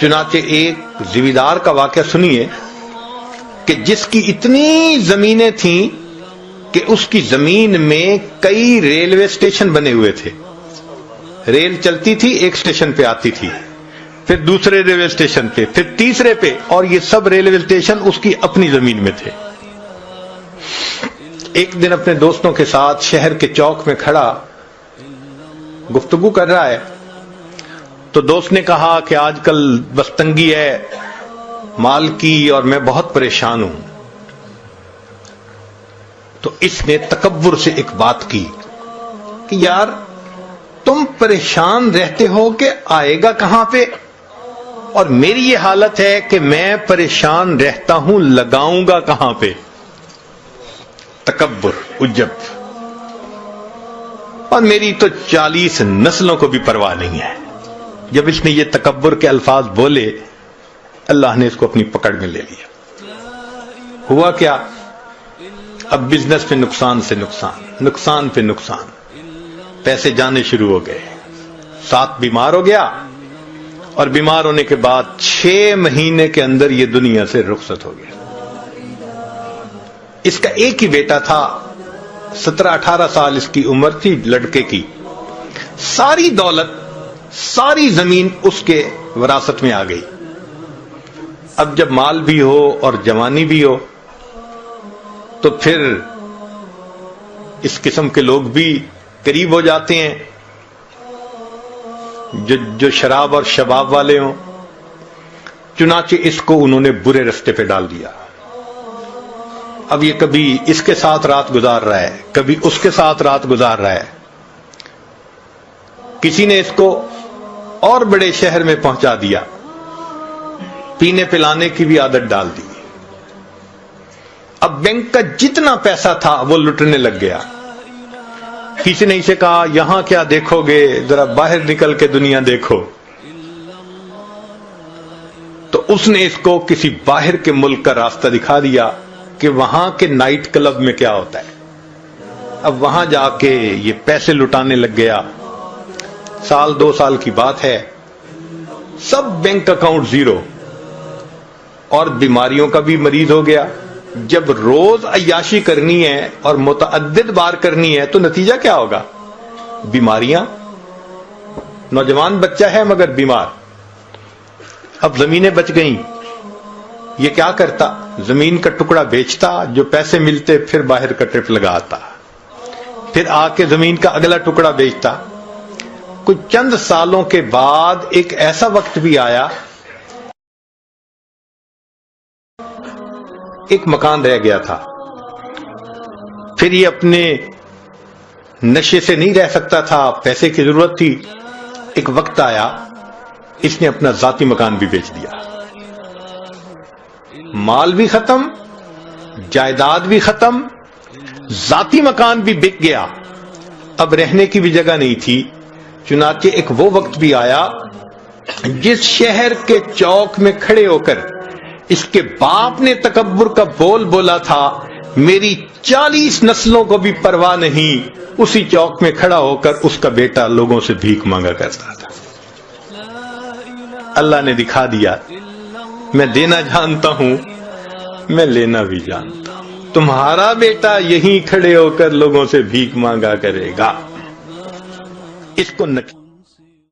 چنانچہ ایک زمیندار کا واقعہ سنیے کہ جس کی اتنی زمینیں تھیں کہ اس کی زمین میں کئی ریلوے اسٹیشن بنے ہوئے تھے. ریل چلتی تھی، ایک اسٹیشن پہ آتی تھی، پھر دوسرے ریلوے اسٹیشن پہ، پھر تیسرے پہ، اور یہ سب ریلوے اسٹیشن اس کی اپنی زمین میں تھے. ایک دن اپنے دوستوں کے ساتھ شہر کے چوک میں کھڑا گفتگو کر رہا ہے تو دوست نے کہا کہ آج کل بس تنگی ہے مال کی اور میں بہت پریشان ہوں. تو اس نے تکبر سے ایک بات کی کہ یار تم پریشان رہتے ہو کہ آئے گا کہاں پہ، اور میری یہ حالت ہے کہ میں پریشان رہتا ہوں لگاؤں گا کہاں پہ. تکبر، عجب. اور میری تو 40 نسلوں کو بھی پرواہ نہیں ہے. جب اس نے یہ تکبر کے الفاظ بولے اللہ نے اس کو اپنی پکڑ میں لے لیا. ہوا کیا؟ اب بزنس پہ نقصان سے نقصان پہ نقصان، پیسے جانے شروع ہو گئے. ساتھ بیمار ہو گیا اور بیمار ہونے کے بعد 6 مہینے کے اندر یہ دنیا سے رخصت ہو گیا. اس کا ایک ہی بیٹا تھا، 17-18 سال اس کی عمر تھی لڑکے کی. ساری دولت، ساری زمین اس کے وراثت میں آ گئی. اب جب مال بھی ہو اور جوانی بھی ہو تو پھر اس قسم کے لوگ بھی قریب ہو جاتے ہیں جو شراب اور شباب والے ہوں. چنانچہ اس کو انہوں نے برے رستے پہ ڈال دیا. اب یہ کبھی اس کے ساتھ رات گزار رہا ہے، کبھی اس کے ساتھ رات گزار رہا ہے. کسی نے اس کو اور بڑے شہر میں پہنچا دیا، پینے پلانے کی بھی عادت ڈال دی. اب بینک کا جتنا پیسہ تھا وہ لٹنے لگ گیا. کسی نے اسے کہا یہاں کیا دیکھو گے، ذرا باہر نکل کے دنیا دیکھو. تو اس نے اس کو کسی باہر کے ملک کا راستہ دکھا دیا کہ وہاں کے نائٹ کلب میں کیا ہوتا ہے. اب وہاں جا کے یہ پیسے لٹانے لگ گیا. 1-2 سال کی بات ہے، سب بینک اکاؤنٹ زیرو، اور بیماریوں کا بھی مریض ہو گیا. جب روز عیاشی کرنی ہے اور متعدد بار کرنی ہے تو نتیجہ کیا ہوگا؟ بیماریاں. نوجوان بچہ ہے مگر بیمار. اب زمینیں بچ گئیں. یہ کیا کرتا؟ زمین کا ٹکڑا بیچتا، جو پیسے ملتے پھر باہر کا ٹرپ لگاتا، پھر آ کے زمین کا اگلا ٹکڑا بیچتا. کچھ چند سالوں کے بعد ایک ایسا وقت بھی آیا، ایک مکان رہ گیا تھا. پھر یہ اپنے نشے سے نہیں رہ سکتا تھا، پیسے کی ضرورت تھی. ایک وقت آیا اس نے اپنا ذاتی مکان بھی بیچ دیا. مال بھی ختم، جائیداد بھی ختم، ذاتی مکان بھی بک گیا. اب رہنے کی بھی جگہ نہیں تھی. چنانچہ ایک وہ وقت بھی آیا جس شہر کے چوک میں کھڑے ہو کر اس کے باپ نے تکبر کا بول بولا تھا، میری 40 نسلوں کو بھی پرواہ نہیں، اسی چوک میں کھڑا ہو کر اس کا بیٹا لوگوں سے بھیک مانگا کرتا تھا. اللہ نے دکھا دیا، میں دینا جانتا ہوں، میں لینا بھی جانتا ہوں. تمہارا بیٹا یہیں کھڑے ہو کر لوگوں سے بھیک مانگا کرے گا. اس کو